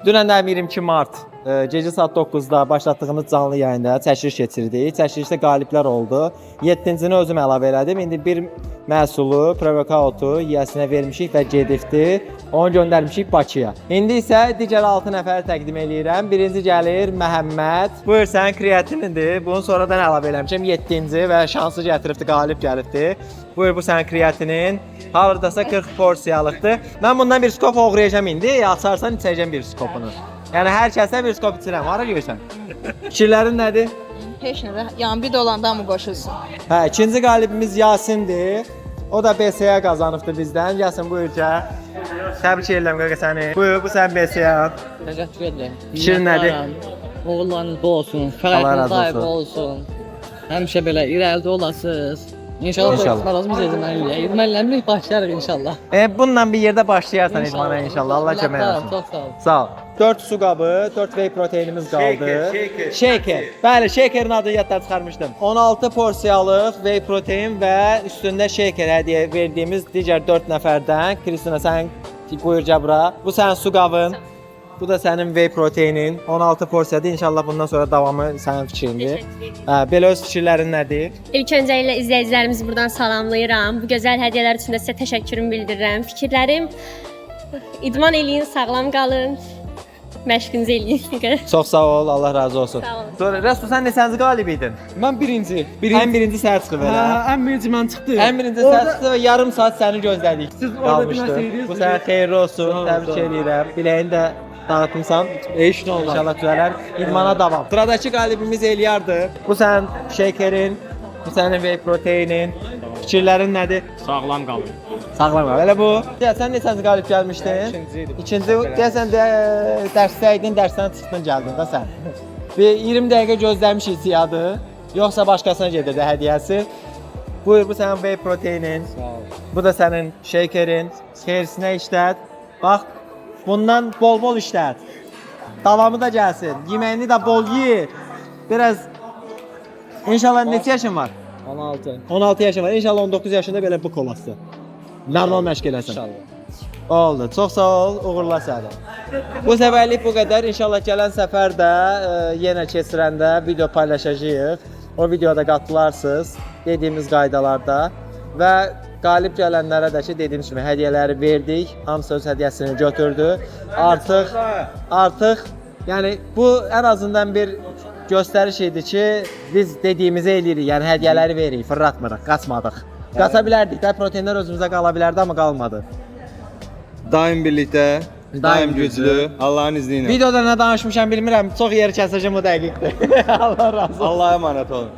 Dünən 22 mart gecə saat 9-da başlatdığımız canlı yayında çəkiliş keçirdik. Çəkilişdə qaliblər oldu. 7-cini özüm əlavə elədim. İndi bir məhsulu, pre-workout-u yiyəsinə vermişik və gedibdir. Onu göndərmişik Bakıya. İndi isə digər 6 nəfər təqdim eləyirəm. Birinci gəlir Məhəmməd. Buyur, sənin kreatinindir. Bunu sonradan əlavə eləmişəm. 7-ci və şansı gətiribdi, qalib gəlibdi. Buyur, bu sənin kreatinin. Hardasa 40 porsiyalıqdır. Mən bundan bir skop oğrayacağam indi. Açarsan içəcəm bir skopunu. Yəni hər kəsə bir skop içirəm. Hara görsən? Fikirlərin nədir? Heç nə də, yəni bir dolanda mı qoşulsun? Hə, ikinci qalibimiz Yasindir. O da BSA qazanıbdı bizdən. Yasin, buyur gəl. Təbrik edirəm qaqa səni. Buyur, bu sənin BSA. Təşəkkür edirəm. Fikrin nədir? Oğullarınız bol olsun, Allah fərqiniz razı daim olsun. olsun. Həmişə belə irəlidə olasınız. İnşallah İnşallah. başlarımız izləməliyik. İzləməliyik, başlayarıq inşallah. Bununla bir yerdə başlayarsan idmana inşallah. Allah kömək olsun. Çox sağ ol. Sağ ol. 4 su qabı, 4 whey proteinimiz qaldı. Shaker. Bəli, shakerin adını yaddan çıxarmışdım. 16 porsiyalıq whey protein və üstündə shaker hədiyyə verdiyimiz digər 4 nəfərdən. Kristina, sən buyur cəbra. Bu sənin su qabın. Bu da sənin whey proteinin. 16 porsiyadır. İnşallah bundan sonra davamı sənin fikrindir. Belə öz fikirlərin nədir? İlk öncəliklə izləyicilərimizi buradan salamlayıram. Bu gözəl hədiyyələr üçün də sizə təşəkkürümü bildirirəm. Fikirlərim idman eləyin, sağlam qalın. Məşqinizi eləyin. Çox sağ ol, Allah razı olsun. Sağ olun. Sonra Rəsul, sən neçənci qalib idin? Mən birinci. Ən birinci səhər çıxıb elə. Ən birinci mən çıxdım. Ən birinci səhər çıxdı və yarım saat səni gözlədik. Siz orada bilməsəydiniz- Bu sənə xeyirli olsun. Sağ ol, Təbrik sağ ol. edirəm. Biləyini də dağıtmısan. İnşallah. İnşallah düzələr. İdmana davam. Sıradakı qalibimiz Eliyardır. Bu sənin shakerin, bu sənin whey proteinin. Fikirlərin nədir? Sağlam qalın. Sağlam qal. Elə bu. Ya sən neçənci qalib gəlmişdin? İkinci. Deyəsən dərsdəydin, dərsdən çıxdın gəldin də sən. Bir 20 dəqiqə gözləmişik ziyadı. Yoxsa başqasına gedirdi hədiyyəsi. Buyur, bu sənin whey proteinin. Sağ ol. Bu da sənin shakerin. Xeyrisinə işlət. Bax, bundan bol-bol işlət. Davamı da gəlsin. Yeməyini də bol ye. Biraz İnşallah neçə yaşın var? 16. 16 yaşın var. İnşallah 19 yaşında belə bu kolasın. Normal məşq eləsən. İnşallah. Oldu. Çox sağ ol. Uğurlar sənə. Bu səfərlik bu qədər. İnşallah gələn səfər də yenə keçirəndə video paylaşacağıq. O videoda qatılarsınız dediyimiz qaydalarda və qalib gələnlərə də ki, dediyimiz kimi hədiyyələri verdik. Hamısı öz hədiyyəsini götürdü. Artıq yəni bu ən azından bir göstəriş idi ki, biz dediyimizi eləyirik. Yəni hədiyyələri veririk, fırlatmırıq, qaçmadıq. Qaça bilərdik də, proteinlər özümüzə qala bilərdi, amma qalmadı. Daim birlikdə, daim güclü, Allahın izni ilə. Videoda nə danışmışam bilmirəm, çox yeri kəsəcəm o dəqiqdir. Allah razı olsun. Allah'a emanet olun.